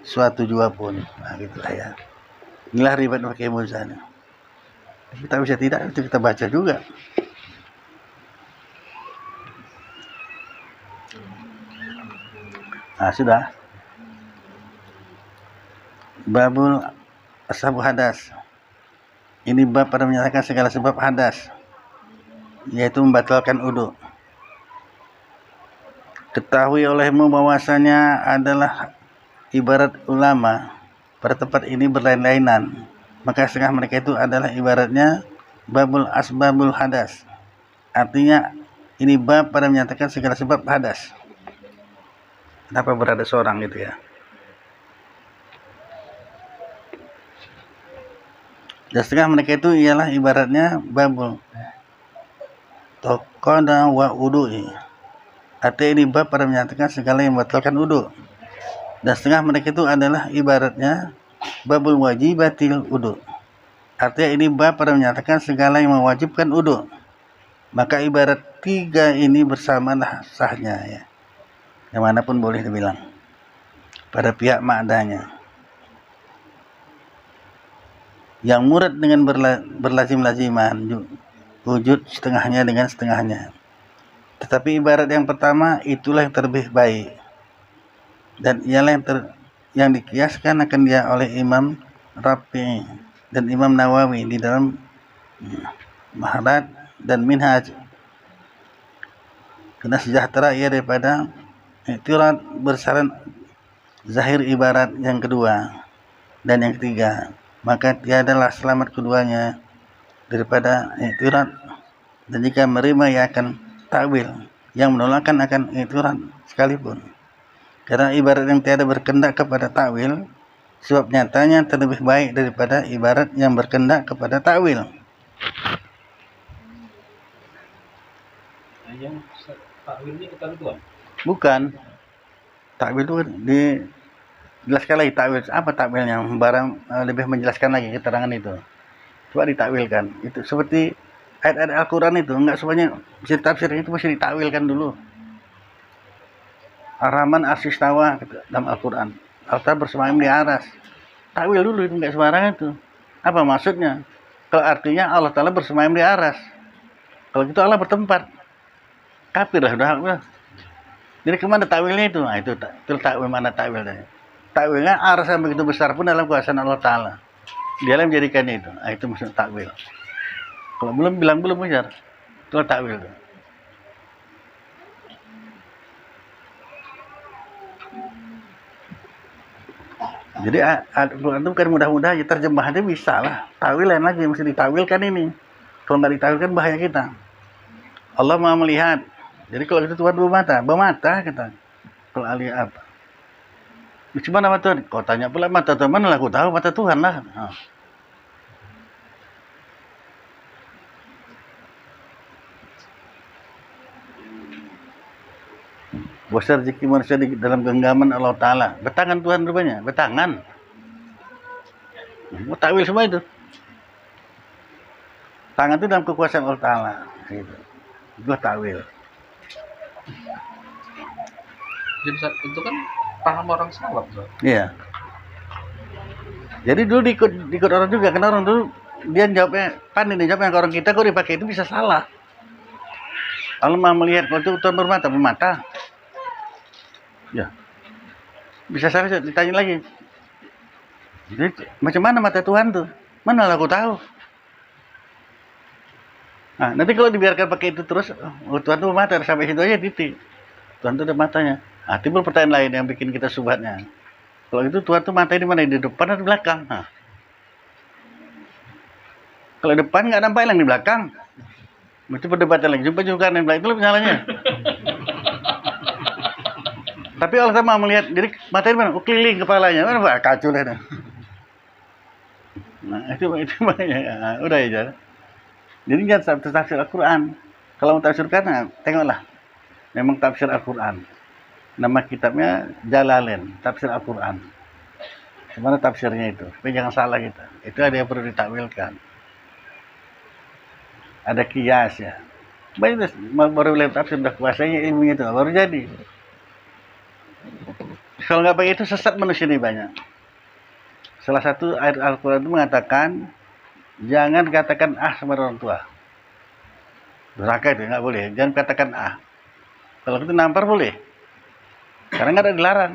suatu jua pun. Nah gitulah ya, inilah ribat pakai muza. Kita bisa tidak, itu kita baca juga. Nah sudah, babul ashabu hadas, ini bab pada menyatakan segala sebab hadas, yaitu membatalkan uduk. Ketahui olehmu bahwasanya adalah ibarat ulama pada tempat ini berlain-lainan, maka setengah mereka itu adalah ibaratnya babul asbabul hadas, artinya ini bab pada menyatakan segala sebab hadas. Kenapa berada seorang gitu ya? Dan setengah mereka itu ialah ibaratnya babul tokoda wa udu'i, artinya ini bab pada menyatakan segala yang membatalkan uduk. Dan setengah mereka itu adalah ibaratnya babul wajibatil uduk, artinya ini bab pada menyatakan segala yang mewajibkan uduk. Maka ibarat tiga ini bersamalah sahnya ya, yang manapun boleh dibilang pada pihak maknanya. Yang murad dengan berlazim-laziman, wujud setengahnya dengan setengahnya. Tetapi ibarat yang pertama itulah yang terlebih baik, dan ialah yang dikiaskan akan dia oleh Imam Rafi'i dan Imam Nawawi di dalam Mahrat dan Minhaj. Karena sejahtera ia daripada i'tirad bersyarat zahir ibarat yang kedua dan yang ketiga, maka tiadalah selamat keduanya daripada i'tirad. Dan jika menerima ia akan takwil yang menolakkan akan i'tirad sekalipun, karena ibarat yang tiada berkendak kepada takwil, sebab nyatanya terlebih baik daripada ibarat yang berkendak kepada takwil. Yang takwil ini ketentuan? Bukan. Takwil itu dijelaskan lagi takwil. Apa takwilnya? Barang lebih menjelaskan lagi keterangan itu. Coba ditakwilkan. Itu seperti ayat-ayat Al-Quran itu, enggak semuanya bisa ditafsir, itu mesti ditakwilkan dulu. Ar-Rahman as-istawa dalam Al-Quran. Allah bersemayam di aras. Takwil dulu, itu enggak sembarangan itu. Apa maksudnya? Kalau artinya Allah Ta'ala bersemayam di aras, kalau gitu Allah bertempat, kafir lah udah. Jadi kemana takwilnya itu? Nah, itu takwil, mana takwilnya? Takwilnya aras yang begitu besar pun dalam kuasaan Allah Ta'ala, dia yang menjadikannya itu. Nah, itu maksud takwil. Kalau belum bilang belum benar, itu takwil itu. Jadi Al-Quran itu bukan mudah-mudah aja, terjemahannya bisa lah. Takwil lain lagi, mesti ditakwilkan ini. Kalau nggak ditakwilkan bahaya kita. Allah Maha melihat. Jadi kalau itu Tuhan bermata kita. Kalau ahli apa? Gimana mata Tuhan? Kau tanya pula mata Tuhan, mana lah aku tahu, mata Tuhan lah. Bosar rezeki manusia di dalam genggaman Allah Ta'ala. Betangan Tuhan rupanya, betangan. Mau takwil semua itu. Tangan itu dalam kekuasaan Allah Ta'ala. Gitu. Itu takwil. Jadi itu kan paham orang salaf. Iya. Jadi dulu diikut orang juga, karena orang dulu dia jawabnya, jawabnya ke orang kita, kok dipakai itu bisa salah. Allah Maha melihat, kalau itu Tuhan bermata. Ya, bisa salah, ditanya lagi. Jadi macam mana mata Tuhan tuh? Mana lah aku tahu. Nah, nanti kalau dibiarkan pakai itu terus, Tuhan tuh bermata, sampai situ aja titik. Tuhan tuh ada matanya. Nah, timbul pertanyaan lain yang bikin kita subhatnya. Kalau itu Tuhan tuh matanya di mana? Di depan atau di belakang? Nah. Kalau depan nggak nampak, yang di belakang. Itu perdebatan lagi. Jumpa juga yang belakang, itu lebih salahnya. Tapi Allah Ta'ala melihat, jadi matanya di mana? Keliling kepalanya. Mana kacau lah. Nah, itu ya, udah ya. Jadi jangan tafsir Al-Quran. Kalau mau tafsirkan, tengoklah. Memang tafsir Al-Quran. Nama kitabnya Jalalain, tafsir Al-Quran. Gimana tafsirnya itu? Tapi jangan salah kita. Itu ada yang perlu ditakwilkan. Ada kias ya. Banyak baru lihat tafsir udah kuasanya ilmu itu baru jadi. Kalau nggak pakai itu sesat manusia ini banyak. Salah satu ayat Al-Quran itu mengatakan jangan katakan sama orang tua. Durhaka itu nggak boleh. Jangan katakan Kalau itu nampar boleh. Karena nggak ada dilarang.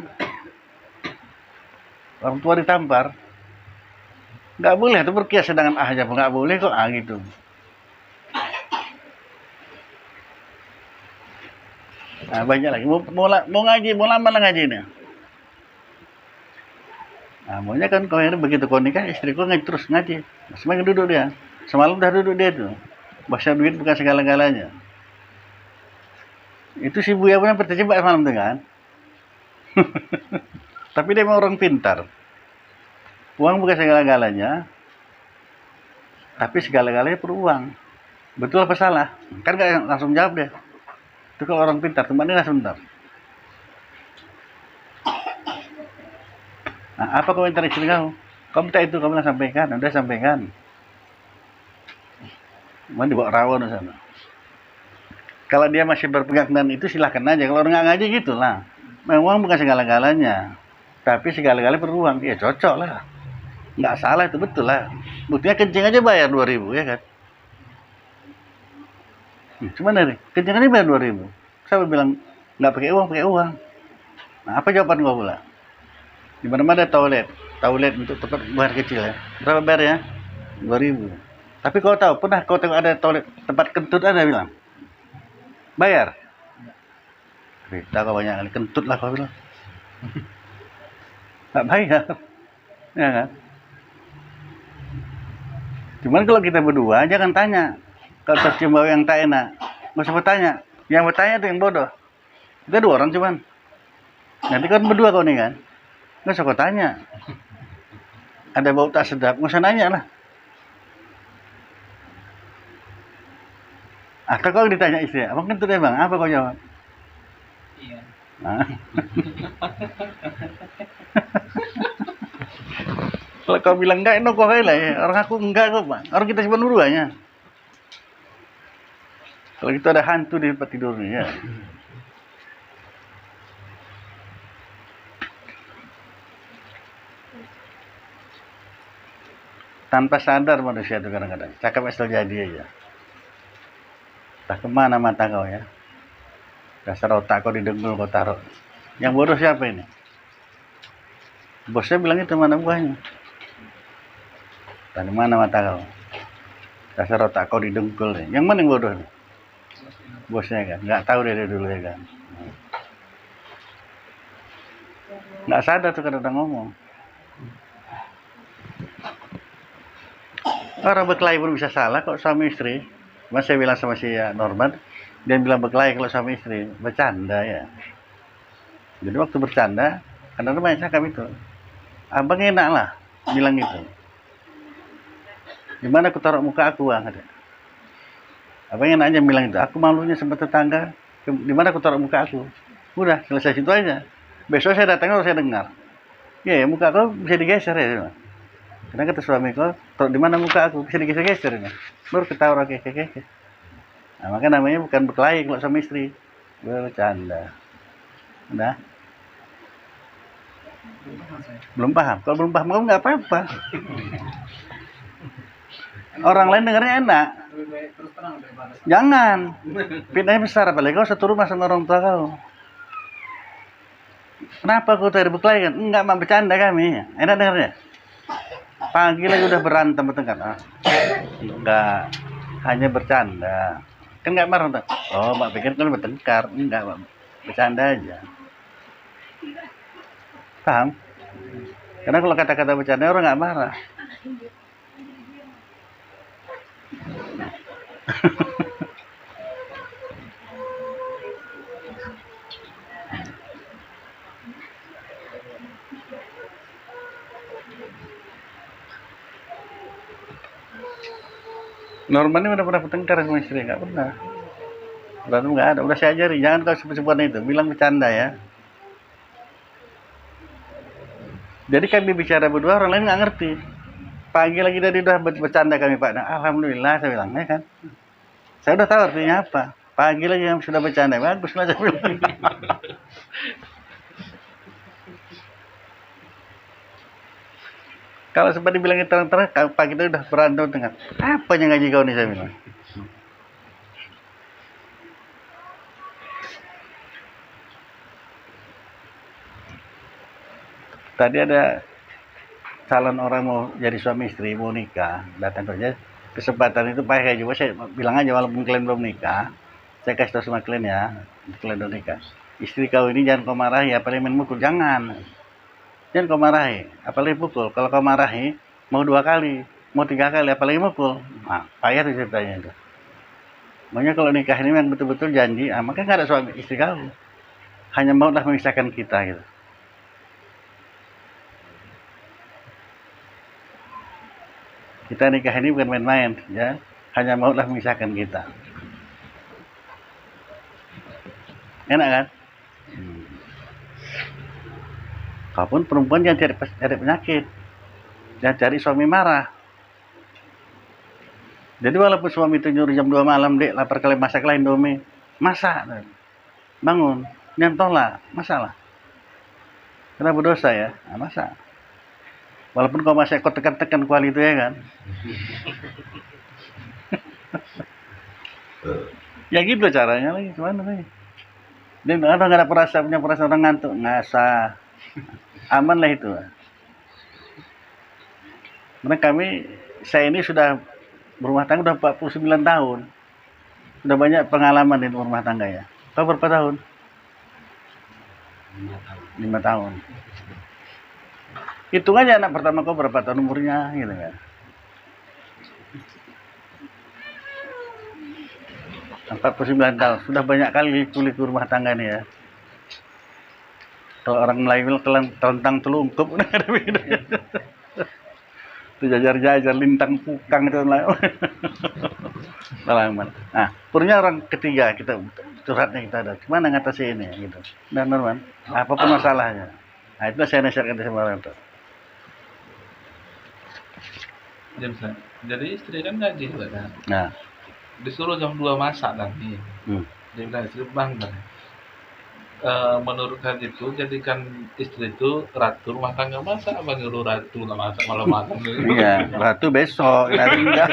Orang tua ditampar, nggak boleh. Itu berkias dengan aja, nggak boleh kok gitu. Nah, banyak lagi. Mau ngaji, mau lama lah ngaji ini. Nah, maunya kan kalau ini begitu kau nikah, istriku terus ngaji. Semakin duduk dia. Semalam udah duduk dia tuh. Bahasa duit bukan segala-galanya. Itu si Buya pun terjebak malam tuh kan. Tapi dia memang orang pintar. Uang bukan segala-galanya. Tapi segala-galanya perlu uang. Betul apa salah? Kan gak langsung jawab dia. Itu kalau orang pintar, temannya sebentar. Nah, apa komentar istri kamu? Kamu minta itu, kamu sampaikan. Udah sampaikan. Mau dibawa rawon di sana. Kalau dia masih berpegang dengan itu silahkan aja. Kalau orang nggak ngaji gitulah. Memang bukan segala-galanya. Tapi segala-galanya perlu uang. Ya cocok lah. Nggak salah itu betul lah. Buktinya kencing aja bayar 2.000 ya kan. Cuman dari kencing aja bayar 2.000. Siapa bilang nggak pakai uang. Nah, apa jawaban gua pula? Di mana-mana ada toilet untuk tempat buang kecil ya. Berapa bayar ya? 2.000. Tapi kau tahu, pernah kau tengok ada toilet tempat kentut ada bilang? Bayar? Berita kau banyak kali, kentut lah kau bilang. Nggak bayar. Ya kan? Cuman kalau kita berdua, jangan tanya. Kalau tercium bau yang tak enak, nggak usah bertanya. Yang bertanya itu yang bodoh. Kita 2 orang cuman. Nanti kan berdua kau nih kan? Nggak usah kau tanya. Ada bau tak sedap, nggak usah nanya lah. Atau kau ditanya istri, abang kentut ya bang, apa kau jawab? Iya. Nah. Kalau kau bilang enggak, kau lah ya. Orang aku enggak kok bang, orang kita cuma duanya. Kalau kita ada hantu di tempat tidurnya ya. Tanpa sadar manusia itu kadang-kadang. Cakap asal jadi aja. Tak kemana mata kau ya. Dasar otak kau didengkul kau taruh. Yang bodoh siapa ini? Bosnya bilang itu mana buahnya. Dari mana mata kau? Dasar otak kau didengkul. Yang mana yang bodoh? Bosnya kan. Nggak tahu dari dulu ya kan. Nggak sadar tuh kadang-kadang ngomong. Orang berkelahi pun bisa salah kok suami istri. Mas saya bilang sama si Norman, dia bilang berkelahi kalau suami istri, bercanda ya. Jadi waktu bercanda, karena banyak cakap itu, abang enak lah bilang itu. Gimana aku taruh muka aku bang? Abang enak aja bilang itu. Aku malunya sama tetangga. Dimana aku taruh muka aku? Udah selesai situ aja. Besok saya datang kalau saya dengar. Ya muka aku bisa digeser ya. Karena kata suami kau, taruh di mana muka aku bisa digeser-geser ini. Baru ketawa oke. Nah, maka namanya bukan berkelahi kalau sama istri, bercanda. Udah? Belum paham. Kalau belum paham kamu nggak apa-apa. Orang lain dengarnya enak. Jangan. Fitnahnya besar apalagi kau satu rumah sama orang tua kau. Kenapa kau tadi berkelahi kan? Enggak, mak bercanda kami. Enak dengarnya. Pagi lagi udah berantem bertengkar. Enggak, hanya bercanda. Kan enggak marah tuh. Oh, mak pikir kan bertengkar. Enggak, mak bercanda aja. Paham? Karena kalau kata-kata bercanda orang enggak marah. Norman ini udah pernah bertengkar sama istri, nggak pernah. Berantem nggak ada, udah saya ajari, jangan kau sebut-sebutan itu, bilang bercanda ya. Jadi kami bicara berdua, orang lain nggak ngerti. Pagi lagi tadi udah bercanda kami Pak. Nah, alhamdulillah saya bilang, ya kan. Saya udah tahu artinya apa. Pagi lagi yang sudah bercanda, bagus lah saya bilang. Kalau sempat dibilangin terang-terang, pagi itu udah berantem dengan apa yang ngaji kau nih saya bilang. Tadi ada calon orang mau jadi suami istri, mau nikah, datang kerja, kesempatan itu pakai juga. Saya bilang aja walaupun kalian belum nikah, saya kasih tahu sama kalian ya, kalian belum nikah. Istri kau ini jangan kau marahi, apalagi main mukul, jangan kau marahi, apalagi pukul. Kalau kau marahi, mau 2 kali, mau 3 kali, apalagi mukul, nah, payah tuh ceritanya itu. Makanya kalau nikah ini memang betul-betul janji, makanya nggak ada suami istri kau, hanya maulah memisahkan kita gitu. Kita nikah ini bukan main-main, ya. Hanya maulah memisahkan kita. Enak kan? Kalaupun perempuan jangan cari penyakit, jangan cari suami marah. Jadi walaupun suami itu nyuruh jam 2 malam, dek lapar kali masak lain Indomie, masak, bangun, nyantollah, masalah. Karena berdosa ya, nah, masak. Walaupun kau masih kau tekan-tekan kuali itu ya kan. Ya gitu caranya lagi, gimana lagi. Dan orang nggak ada punya perasaan orang ngantuk, ngasah. Aman lah itu. Karena saya ini sudah berumah tangga udah 49 tahun. Sudah banyak pengalaman di rumah tangga ya. Kau berapa tahun? 5 tahun. Hitung aja anak pertama kau berapa tahun umurnya gitu kan. Empat 49 tahun. Sudah banyak kali kulit rumah tangga nih ya. Kalau orang Melayu bilang telentang telungkup udah ada bedanya. Itu jajar-jajar lintang pukang itu lah. Nah, purnya orang ketiga kita curhatnya kita ada. Gimana ngatasi ini gitu. Dan Norman, apapun masalahnya. Nah, itu saya nasihatkan sama orang itu. Jadi istri kan gaji kan. Nah, Disuruh jam 2 masak kan nih. Dia bilang istri bang, menurut kan itu jadikan istri itu ratu rumah tangga, masak apa nyuruh ratu lah masak malam-malam gitu. Iya, ratu besok, nanti enggak.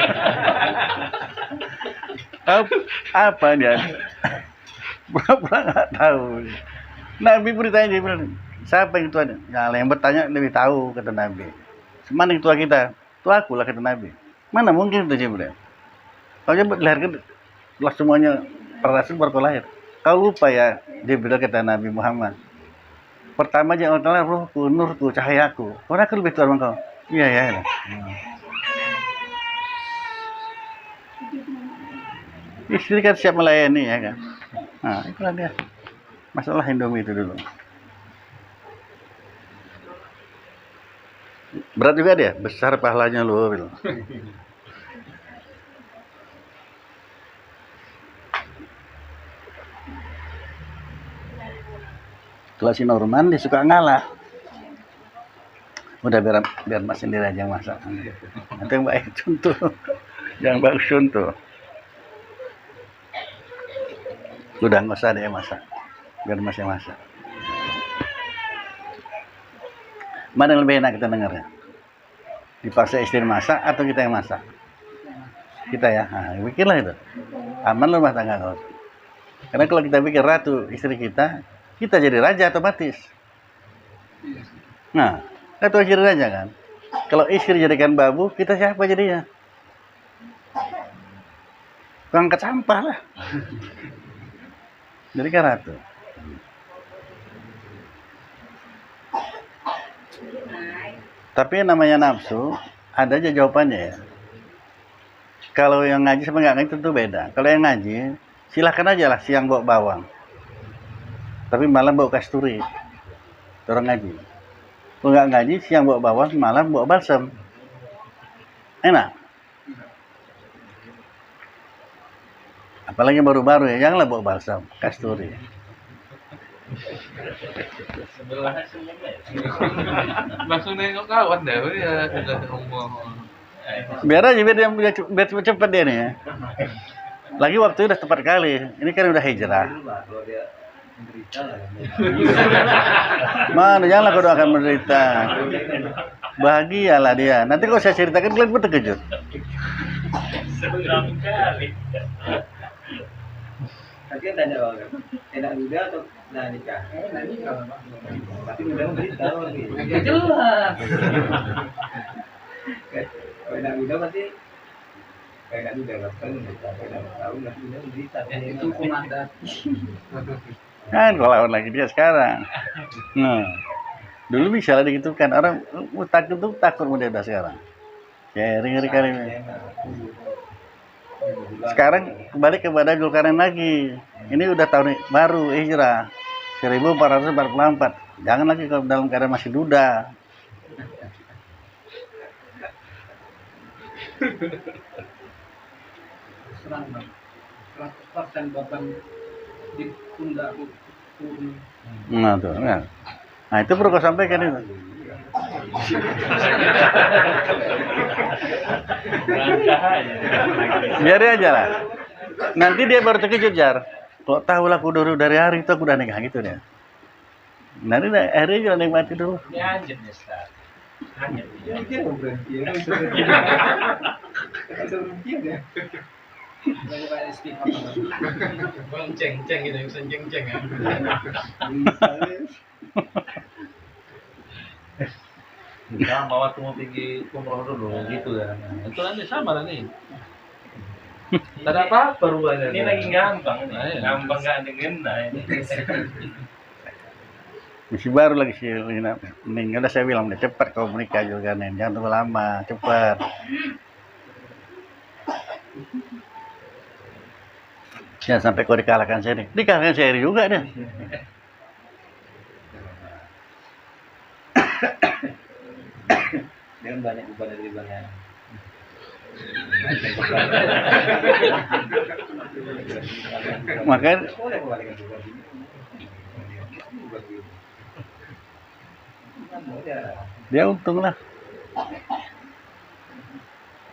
Apa dia? Pura-pura nggak tahu. Nabi pun ditanya, dia bilang, siapa yang tuanya? Ya, yang bertanya lebih tahu, kata Nabi. Mana yang tua kita? Tua aku lah, kata Nabi. Mana mungkin itu Jibril? Kau coba dilahirkan, lah semuanya para rasul baru lahir. Kau lupa ya, Jibril kata Nabi Muhammad. Pertama aja Allah ruhku, nurku, cahayaku. Orang aku lebih tua sama kau. Iya ya. Istri kan siap melayani ya kan. Nah, itulah dia. Masalah Indomie itu dulu. Berat juga dia, besar pahalanya loh. Gitu. Kalau si Norman dia suka ngalah. Udah biar Mas sendiri aja yang masak. Nanti yang baik contoh. Yang bagus contoh. Udah nggak usah dia masak. Biar Mas yang masak. Mana yang lebih enak kita dengarnya? Dipaksa istri masak atau kita yang masak? Kita ya. Nah, pikirlah itu. Aman rumah tangga kau. Karena kalau kita pikir ratu istri kita jadi raja otomatis. Nah, kita jadi raja kan. Kalau istri jadikan babu, kita siapa jadinya? Angkat sampah lah. Jadi kan ratu. Tapi yang namanya nafsu, ada aja jawabannya ya. Kalau yang ngaji sama nggak ngaji tentu beda. Kalau yang ngaji, silahkan aja lah siang bawa bawang. Tapi malam bawa kasturi. Orang ngaji. Kalau nggak ngaji, siang bawa bawang, malam bawa balsam. Enak. Apalagi baru-baru ya, janganlah bawa balsam, kasturi. Sebelahnya semuanya. Langsung nengok kawan deh, ya udah ngomong. Biar aja biar cepet dia nih ya. Lagi waktu udah tepat kali. Ini kan udah hijrah. Kalau dia menderita lah. Mana janganlah kau doakan menderita. Bahagialah dia. Nanti kalau saya ceritakan kalian pun terkejut. Seberapa kali. Tadi kan tanya orang, enak muda atau nah nikah? Nah ini kalau Tapi muda menderita lagi. jelas. Kalau enak muda pasti kayak enak muda kan menderita. Kalau enak tahun nanti muda menderita. Itu komandan. Kan kau lawan lagi dia sekarang. Nah, dulu bisa lah gitu kan orang takut tuh takut muda udah sekarang. Ngeri kali ini. Sekarang kembali kepada Zulkarnain lagi. Ini udah tahun baru hijrah 1444. Jangan lagi kalau dalam keadaan masih duda. Serang bang. 100% beban di pundak turun. Nah tuh, kan. Nah itu perlu kau sampaikan itu. Biar aja lah. Nanti dia baru terkejut Jar. Kok tahu lah aku dulu dari hari itu aku udah nikah gitu dia. Nanti hari juga nikmati dulu. Ini anjir nih Ustaz. Anjir dia. Ini dia mau berhenti ya, bisa berhenti. Bisa berhenti ya. Banyak istighfar. Bang ceng-ceng gitu, bisa ceng-ceng ya. Nah, mau waktu mau pergi umroh dulu gitu kan. Nah, itu nanti sama lah nih. Tak ada apa-apa rupanya. Ini lagi gampang nih. Nah, iya. Gampang gak dengan ini. Masih baru lagi sih meninggal. Udah saya bilang udah cepat kau menikah juga nih. Jangan tunggu lama, cepat. Jangan sampai kau dikalahkan seri. Dikalahkan seri juga deh. Dengan banyak beban dari banyak. Makanya Boleh membalikan beban ini. dia untung lah.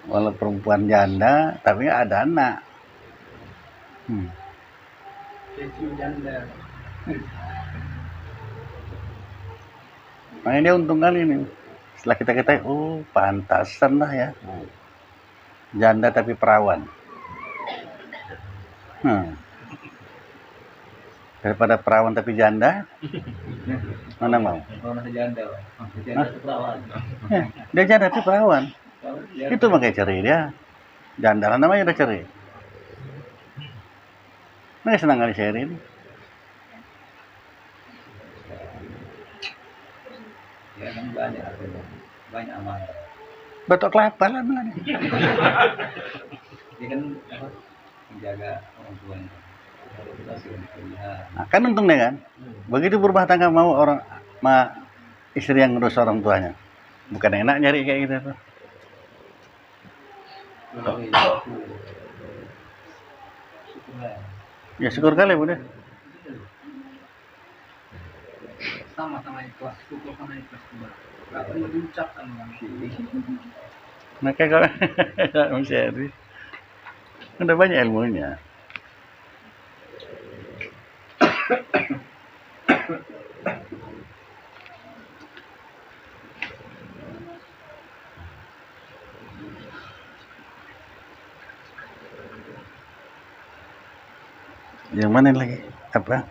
Walau perempuan janda, tapi ada anak. Itu janda. Makanya dia untung kali ini. Setelah kita oh pantasan lah ya. Janda tapi perawan. Daripada perawan tapi janda, mana mau? Kalau masih janda, janda itu perawan. Dia janda tapi perawan. Itu makanya ceri dia. Janda lah namanya udah ceri. Mereka senang kali ceri ini. Ya kan banyak amal. Batok kelapa lah mana. Dia kan apa? Menjaga orang tuanya. Nah, kan untung deh kan. Begitu berumah tangga mau orang istri yang ngurus orang tuanya. Bukan enak nyari kayak gitu tuh. Ya syukur kali Bu deh. Sama-sama ikhlas, syukur sama ikhlas juga. Gak perlu diucapkan bang. Makanya kalau share udah banyak ilmunya. Yang mana lagi? Apa?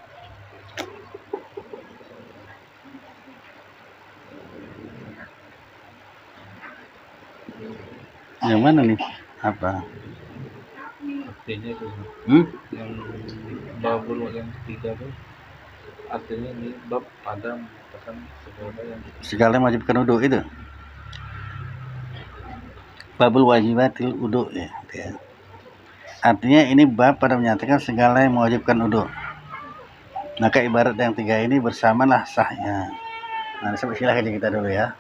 Yang mana nih? Apa? Artinya itu yang babul yang ketiga tuh artinya ini bab ada menyatakan segala yang Segala mewajibkan wudu itu. Babul wajibatil wudu ya. Artinya ini bab pada menyatakan segala yang mewajibkan wudu. Maka ibarat yang tiga ini bersamalah sahnya. Nah, silahkan kita dulu ya.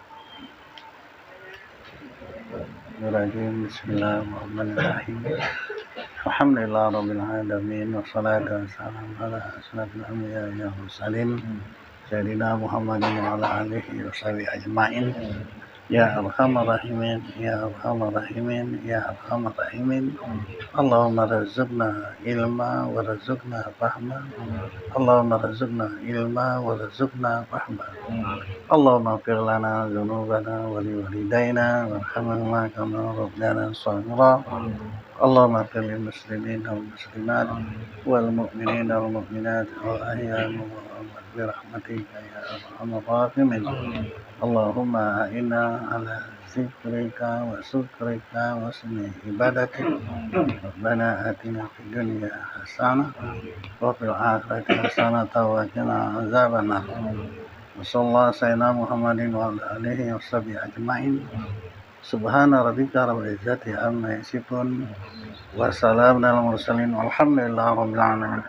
Bismillahirrahmanirrahim. Alhamdulillah rabbil alamin wassalatu wassalamu ala asyrafil anbiya'i wal mursalin sayyidina Muhammadin wa ala alihi washabihi ajmain. Ya arhamar rahimin, ya arhamar rahimin, ya arhamar rahimin. Allahumma razuqna ilma wa razuqna fahma. Allahumma razuqna ilma wa razuqna fahma. Allahumma ighfir lana dzunubana wa liwalidayna warhamhuma kama rabbayana shaghira. Allahumma ighfir lil muslimina wal muslimat wal mu'minina wal mu'minat wal ahya'i minhum wal amwat bi rahmatika ya arhamar rahimin. Allahumma a'inna ala zikrika wa syukrika wa husni ibadatik. Rabbana atina fid dunya hasanah wa fil akhirati hasanah wa qina azabannar. Wassallallahu sayyidina Muhammadin wa ala alihi washabihi ajmain. Subhana rabbika rabbil izzati amma yasifun wa salamun alal mursalin walhamdulillahi rabbil alamin.